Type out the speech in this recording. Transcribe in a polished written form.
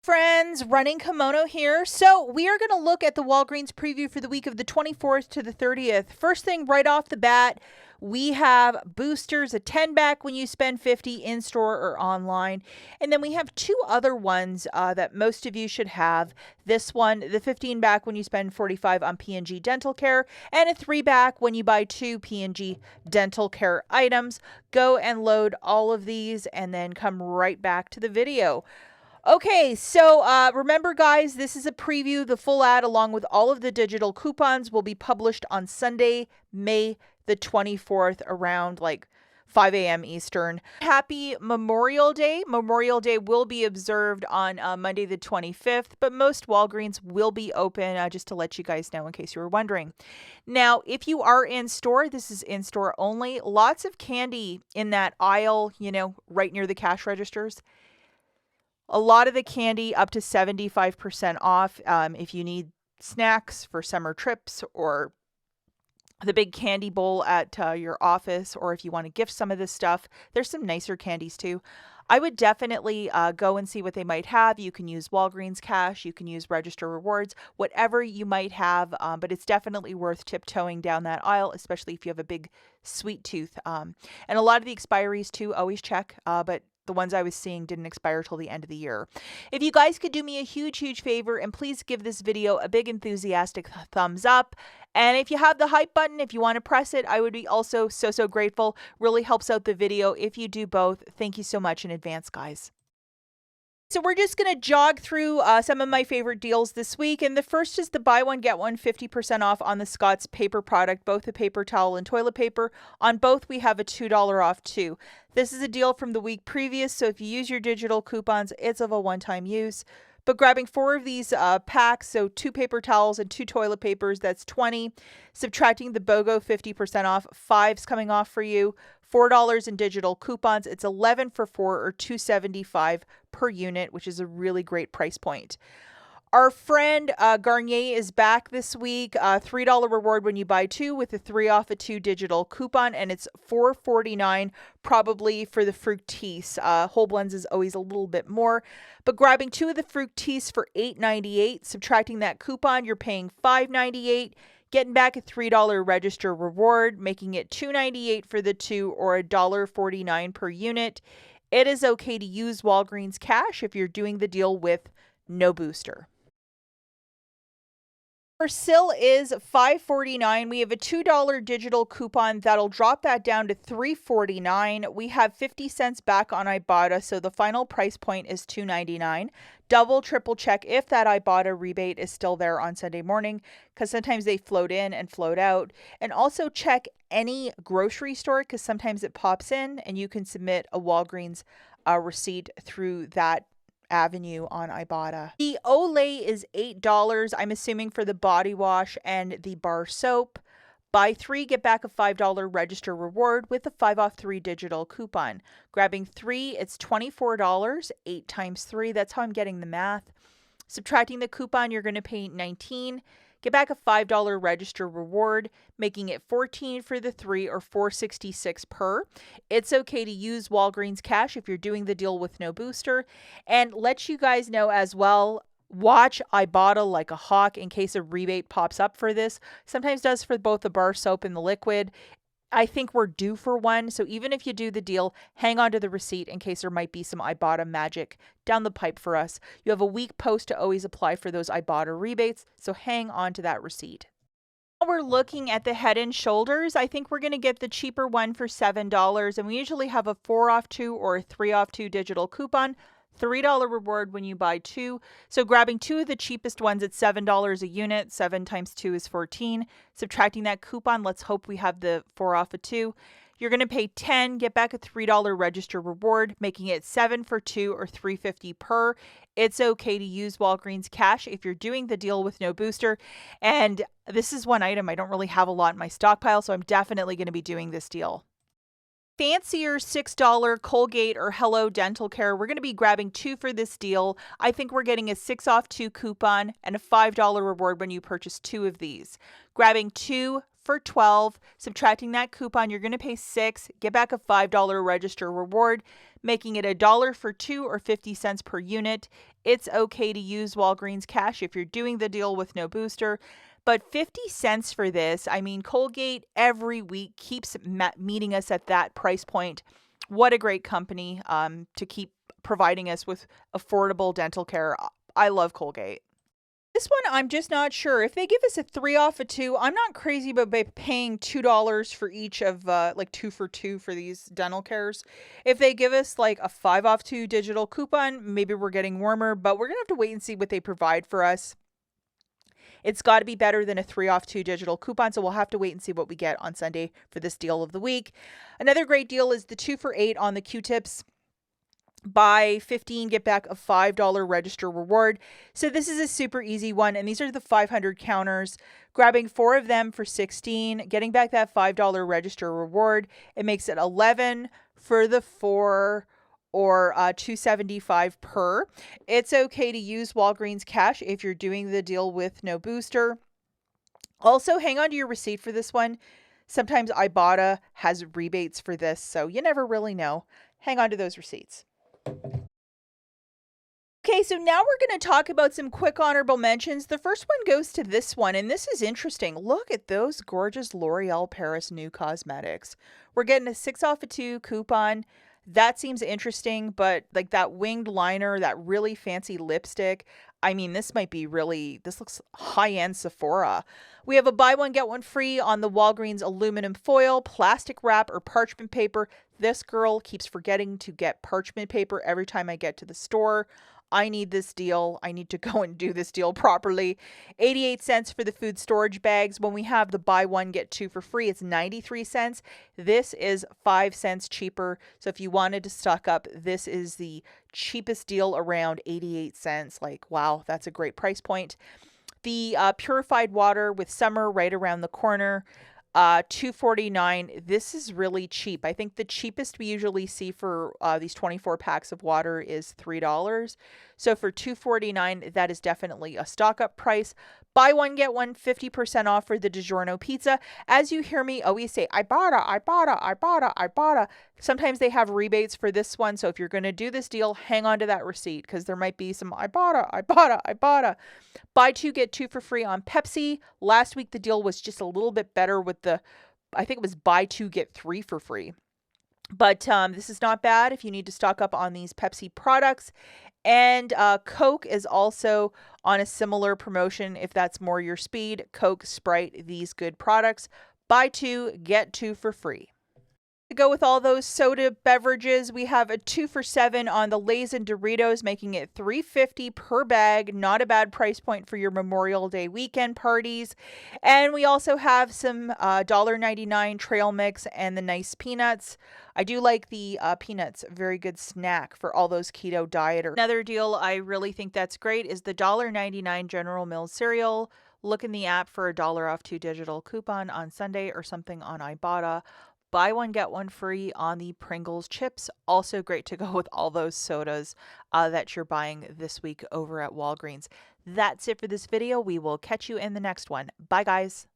Friends, Running Kimono here. So we are going to look at the Walgreens preview for the week of the 24th to the 30th. First thing right off the bat, we have boosters, a 10 back when you spend 50 in store or online. And then we have two other ones that most of you should have. This one, the 15 back when you spend 45 on P&G dental care, and a 3 back when you buy 2 P&G dental care items. Go and load all of these and then come right back to the video. Okay, so remember, guys, this is a preview. The full ad, along with all of the digital coupons, will be published on Sunday, May the 24th, around like 5 a.m. Eastern. Happy Memorial Day. Memorial Day will be observed on Monday the 25th, but most Walgreens will be open, just to let you guys know in case you were wondering. Now, if you are in store, this is in store only. Lots of candy in that aisle, right near the cash registers. A lot of the candy up to 75% off if you need snacks for summer trips, or the big candy bowl at your office, or if you want to gift some of this stuff. There's some nicer candies too. I would definitely go and see what they might have. You can use Walgreens cash, you can use Register Rewards, whatever you might have, but it's definitely worth tiptoeing down that aisle, especially if you have a big sweet tooth. And a lot of the expiries too, always check, but the ones I was seeing didn't expire till the end of the year. If you guys could do me a huge favor and please give this video a big enthusiastic thumbs up. And if you have the hype button, if you want to press it, I would be also so grateful. Really helps out the video if you do both. Thank you so much in advance, guys. So we're just going to jog through some of my favorite deals this week. And the first is the buy one, get one 50% off on the Scott's paper product, both the paper towel and toilet paper. On both, we have a $2 off too. This is a deal from the week previous, so if you use your digital coupons, it's of a one-time use. But grabbing 4 of these packs, so 2 paper towels and 2 toilet papers, that's 20. Subtracting the BOGO 50% off, 5's coming off for you. $4 in digital coupons, it's 11 for 4 or $2.75 per unit, which is a really great price point. Our friend Garnier is back this week. $3 reward when you buy 2 with a 3 off a 2 digital coupon, and it's $4.49 probably for the Fructis. Whole blends is always a little bit more, but grabbing 2 of the Fructis for $8.98, subtracting that coupon, you're paying $5.98. Getting back a $3 register reward, making it $2.98 for the 2 or $1.49 per unit. It is okay to use Walgreens cash if you're doing the deal with no booster. PERSIL is $5.49. We have a $2 digital coupon that'll drop that down to $3.49. We have 50 cents back on IBOTTA, so the final price point is $2.99. Double, triple check if that IBOTTA rebate is still there on Sunday morning, because sometimes they float in and float out. And also check any grocery store, because sometimes it pops in and you can submit a Walgreens receipt through that avenue on IBOTTA. The Olay is $8, I'm assuming, for the body wash and the bar soap. Buy 3, get back a $5 register reward with a 5 off 3 digital coupon. Grabbing 3, it's $24, 8 times 3, that's how I'm getting the math. Subtracting the coupon, you're going to pay $19. Get back a $5 register reward, making it $14 for the 3 or $4.66 per. It's okay to use Walgreens cash if you're doing the deal with no booster. And let you guys know as well, watch IBOTTA like a hawk in case a rebate pops up for this. Sometimes does for both the bar soap and the liquid. I think we're due for one, so even if you do the deal, hang on to the receipt in case there might be some IBOTTA magic down the pipe for us. You have a week post to always apply for those IBOTTA rebates, so hang on to that receipt. Now we're looking at the Head & Shoulders. I think we're going to get the cheaper one for $7, and we usually have a 4 off 2 or a 3 off 2 digital coupon. $3 reward when you buy 2. So grabbing 2 of the cheapest ones at $7 a unit, 7 times 2 is 14. Subtracting that coupon, let's hope we have the 4 off a 2. You're going to pay $10, get back a $3 register reward, making it 7 for 2 or $3.50 per. It's okay to use Walgreens cash if you're doing the deal with no booster. And this is one item I don't really have a lot in my stockpile, so I'm definitely going to be doing this deal. Fancier $6 Colgate or Hello Dental Care. We're going to be grabbing 2 for this deal. I think we're getting a 6 off 2 coupon and a $5 reward when you purchase 2 of these. Grabbing 2 for 12. Subtracting that coupon, you're going to pay $6. Get back a $5 register reward, making it $1 for 2 or 50 cents per unit. It's okay to use Walgreens cash if you're doing the deal with no booster. But 50 cents for this, I mean, Colgate every week keeps meeting us at that price point. What a great company to keep providing us with affordable dental care. I love Colgate. This one, I'm just not sure. If they give us a 3 off of 2, I'm not crazy about paying $2 for each of, like 2 for 2 for these dental cares. If they give us like a 5 off 2 digital coupon, maybe we're getting warmer, but we're going to have to wait and see what they provide for us. It's got to be better than a 3 off 2 digital coupon, so we'll have to wait and see what we get on Sunday for this deal of the week. Another great deal is the 2 for 8 on the Q-tips. Buy 15, get back a $5 register reward. So this is a super easy one, and these are the 500 counters. Grabbing 4 of them for $16, getting back that $5 register reward. It makes it 11 for the 4 or $2.75 per. It's okay to use Walgreens cash if you're doing the deal with no booster. Also, hang on to your receipt for this one. Sometimes IBOTTA has rebates for this, so you never really know. Hang on to those receipts. Okay, so now we're going to talk about some quick honorable mentions. The first one goes to this one, and this is interesting. Look at those gorgeous L'Oreal Paris New Cosmetics. We're getting a 6 off of 2 coupon. That seems interesting, but like that winged liner, that really fancy lipstick, I mean, this looks high-end Sephora. We have a buy one, get one free on the Walgreens aluminum foil, plastic wrap, or parchment paper. This girl keeps forgetting to get parchment paper every time I get to the store. I need this deal. I need to go and do this deal properly. 88 cents for the food storage bags. When we have the buy one, get 2 for free, it's 93 cents. This is 5 cents cheaper. So if you wanted to stock up, this is the cheapest deal around, 88 cents. Like, wow, that's a great price point. The purified water with summer right around the corner. $2.49. This is really cheap. I think the cheapest we usually see for these 24 packs of water is $3. So for $2.49, that is definitely a stock up price. Buy one, get one, 50% off for the DiGiorno pizza. As you hear me always say, IBOTTA. Sometimes they have rebates for this one. So if you're going to do this deal, hang on to that receipt because there might be some IBOTTA. Buy 2, get 2 for free on Pepsi. Last week, the deal was just a little bit better with I think it was buy 2, get 3 for free. But this is not bad if you need to stock up on these Pepsi products. And Coke is also on a similar promotion if that's more your speed. Coke, Sprite, these good products. Buy 2, get 2 for free. To go with all those soda beverages, we have a 2 for $7 on the Lay's and Doritos, making it $3.50 per bag. Not a bad price point for your Memorial Day weekend parties. And we also have some $1.99 trail mix and the nice peanuts. I do like the peanuts. Very good snack for all those keto dieters. Another deal I really think that's great is the $1.99 General Mills cereal. Look in the app for a $1 off 2 digital coupon on Sunday or something on IBOTTA. Buy one, get one free on the Pringles chips. Also great to go with all those sodas that you're buying this week over at Walgreens. That's it for this video. We will catch you in the next one. Bye, guys.